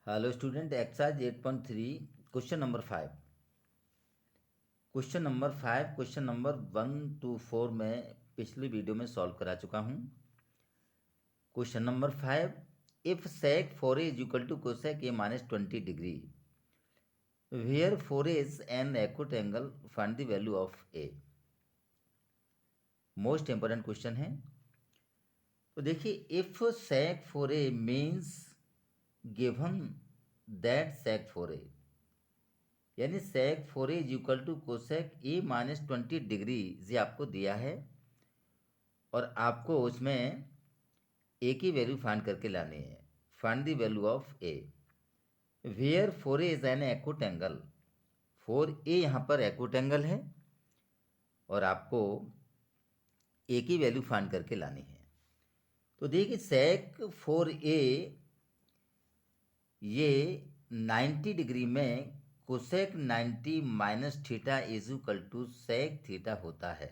Hello student, exercise 8.3 question number 5। Question number 1 to 4 में पिछली video में सॉल्व करा चुका हूँ। Question number 5, if sec 4a is equal to cosec a minus 20 degree, where 4a is an acute angle, find the value of a। Most important question है। तो देखिए, if sec 4a means given that sec 4a, यानी sec 4a is equal to cosec a minus 20 degree ये आपको दिया है और आपको उसमें ए की वैल्यू फाइंड करके लानी है। Find the value of a where 4a is an acute angle. 4a यहाँ पर एक्यूट एंगल है और आपको ए की वैल्यू फाइंड करके लानी है। तो देखिए, sec 4a ये 90 डिग्री में cosec 90 minus theta is equal to sec theta होता है।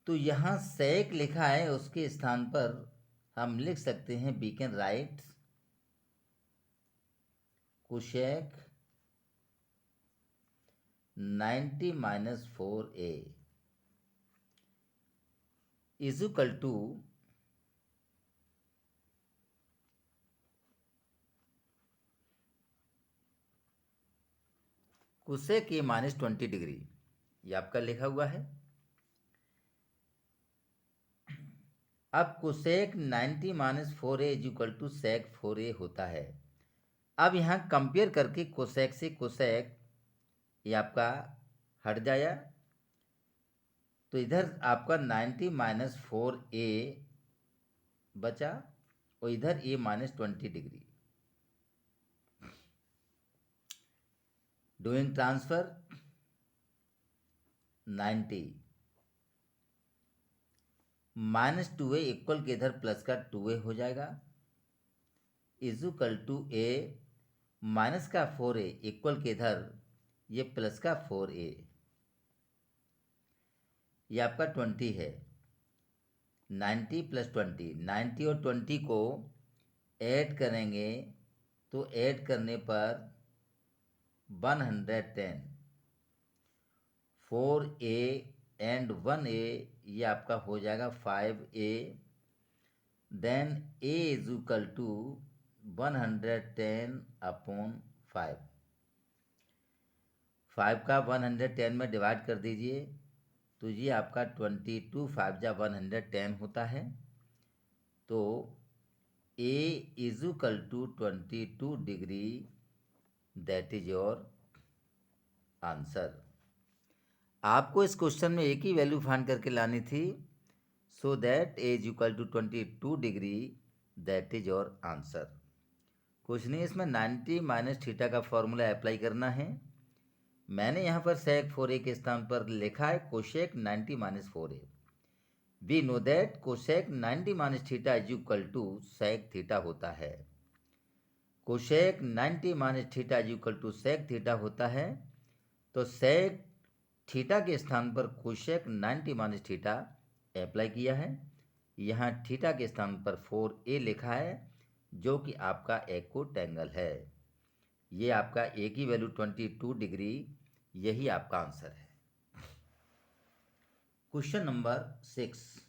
तो यहाँ सेक लिखा है, उसके स्थान पर हम लिख सकते हैं we can write cosec 90 minus 4a is equal to cosec a minus 20 degree, ये आपका लिखा हुआ है। अब cosec 90 minus 4a is equal to sec 4a होता है। अब यहाँ कंपेयर करके कोसेक से कोसेक ये आपका हट जाया, तो इधर आपका 90 माइनस 4a बचा और इधर a minus 20 degree. Doing transfer 90 minus 2a equal के इधर प्लस का 2a हो जाएगा is equal to a minus का 4a इक्वल के इधर ये प्लस का 4a, ये आपका 20 है। 90 प्लस 20, 90 और 20 को ऐड करेंगे तो ऐड करने पर 110, 4a एंड 1a ये आपका हो जाएगा 5a, then a is equal to 110 upon 5। 5 का 110 में डिवाइड कर दीजिए तो ये आपका 22, 5 जा 110 होता है। तो a is equal to 22 degree, that is your answer. आपको इस क्वेश्चन में एक ही वैल्यू फाइंड करके लानी थी, so that a is equal to 22 degree, that is your answer. कुछ नहीं, इसमें 90 माइनस थीटा का फॉर्मूला अप्लाई करना है। मैंने यहाँ पर सेक 4a के स्थान पर लिखा है cosec 90 minus 4a। We know that cosec 90 minus theta is equal to sec theta होता है। Cosec 90 minus theta is equal to sec theta होता है। तो सेक थीटा के स्थान पर कोशेक 90 माइनस थीटा अप्लाई किया है। यहाँ थीटा के स्थान पर 4a लिखा है जो कि आपका एक्यूट एंगल है। ये आपका ए की वैल्यू 22 डिग्री, यही आपका आंसर है। क्वेश्चन नंबर 6,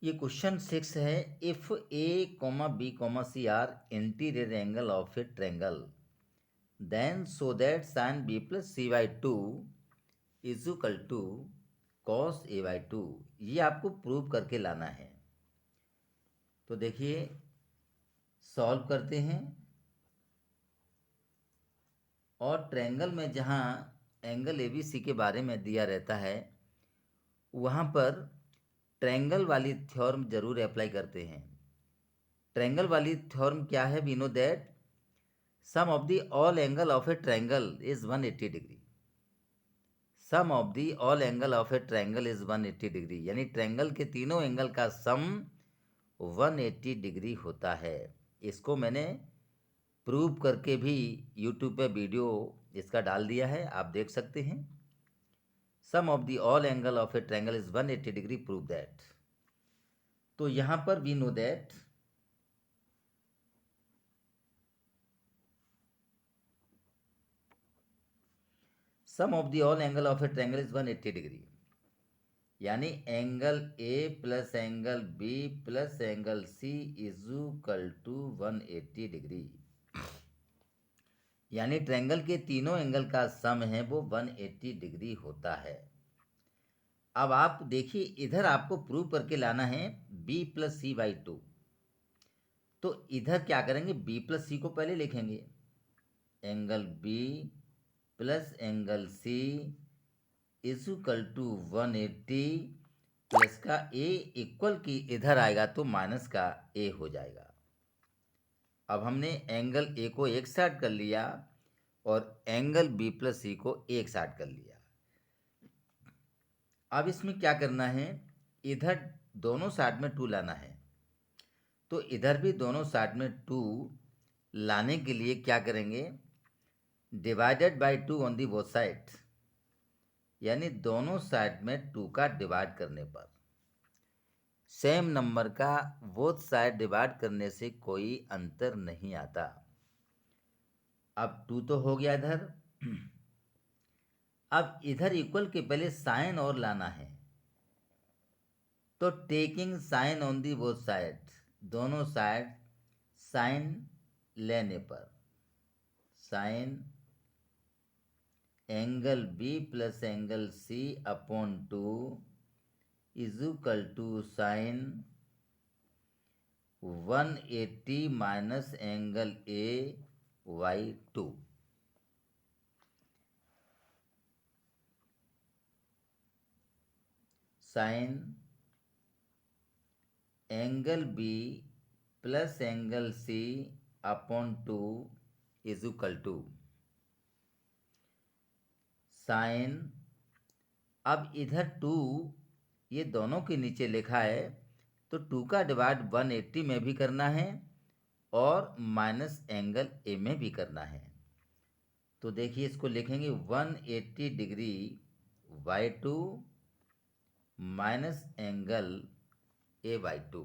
ये क्वेश्चन 6 है। If a comma b comma c are interior angle of a triangle then so that sine b plus c by two is equal to cos a by two. ये आपको prove करके लाना है। तो देखिए solve करते हैं। और ट्रायंगल में जहाँ एंगल ए बी सी के बारे में दिया रहता है वहाँ पर ट्रायंगल वाली थ्योरम जरूर अप्लाई करते हैं। ट्रायंगल वाली थ्योरम क्या है? We know that sum of the all angle of a triangle is 180 degree. Sum of the all angle of a triangle is 180 degree, यानी ट्रायंगल के तीनों एंगल का सम 180 डिग्री होता है। इसको मैंने प्रूव करके भी यूट्यूब पे वीडियो इसका डाल दिया है, आप देख सकते हैं। Sum of the all angle of a triangle is 180 degree, prove that. तो यहां पर we know that sum of the all angle of a triangle is 180 degree, यानी angle A plus angle B plus angle C is equal to 180 degree. यानी triangle के तीनों angle का सम है वो 180 डिग्री होता है। अब आप देखिए इधर आपको प्रूव करके लाना है b plus c by two. तो इधर क्या करेंगे? b प्लस सी को पहले लिखेंगे, angle b plus angle c is equal to 180 plus का a इक्वल की इधर आएगा तो माइनस का a हो जाएगा। अब हमने एंगल a को एक साइड कर लिया और एंगल b प्लस सी को एक साइड कर लिया। अब इसमें क्या करना है? इधर दोनों साइड में 2 लाना है। तो इधर भी दोनों साइड में 2 लाने के लिए क्या करेंगे? Divided by 2 on the both side, यानी दोनों साइड में 2 का डिवाइड करने पर, सेम नंबर का बोथ साइड डिवाइड करने से कोई अंतर नहीं आता। अब 2 तो हो गया इधर। अब इधर इक्वल के पहले साइन और लाना है। तो taking sine on the both side, दोनों साइड साइन लेने पर sine angle B plus angle c upon 2 is equal to sine 180 minus angle a by 2। Sine angle B plus angle c upon 2 is equal to sine, अब इधर 2 ये दोनों के नीचे लिखा है तो 2 का डिवाइड 180 में भी करना है और माइनस एंगल ए में भी करना है। तो देखिए इसको लिखेंगे 180 degree by 2 minus angle a by 2।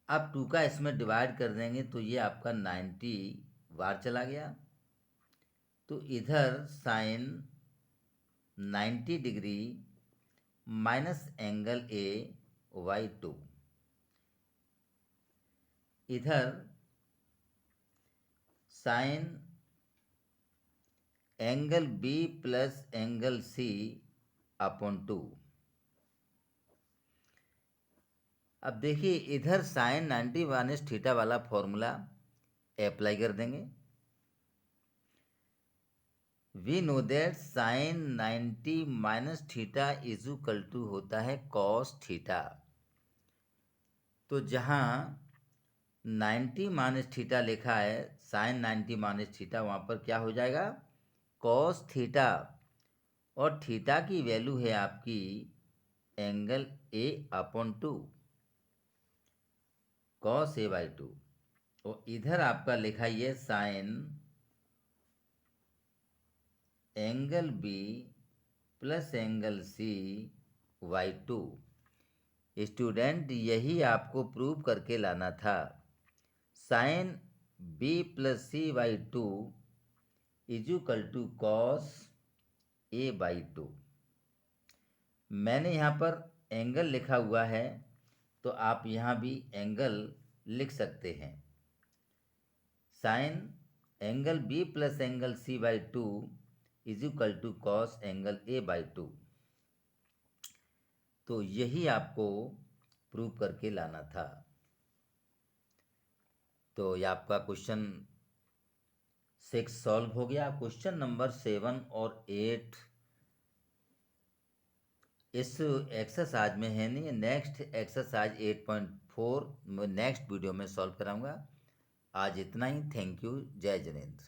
अब 2 का इसमें डिवाइड कर देंगे तो ये आपका 90 बार चला गया। तो इधर sine 90 degree minus angle a by 2, इधर sine angle B plus angle c upon 2। अब देखिए इधर साइन 90 माइनस थीटा वाला फॉर्मूला अप्लाई कर देंगे। We know that sine 90 minus theta is equal to होता है कॉस थीटा। तो जहाँ 90 माइनस थीटा लिखा है, साइन 90 माइनस थीटा, वहाँ पर क्या हो जाएगा? Cos theta. और थीटा की वैल्यू है आपकी angle a upon 2, cos a by 2। और इधर आपका लिखा है sine angle B plus angle c by 2। Student यही आपको प्रूव करके लाना था। Sine b plus c by 2 is equal to cos a by 2। मैंने यहाँ पर एंगल लिखा हुआ है, तो आप यहाँ भी एंगल लिख सकते हैं। Sine angle B plus angle c by two is equal to cos angle a by two. तो यही आपको प्रूव करके लाना था। तो ये आपका क्वेश्चन 6 सॉल्व हो गया। क्वेश्चन नंबर 7 और 8 इस एक्सरसाइज में है नहीं। नेक्स्ट एक्सरसाइज 8.4 मैं नेक्स्ट वीडियो में सॉल्व कराऊंगा। आज इतना ही। Thank you. जय जिनेंद्र।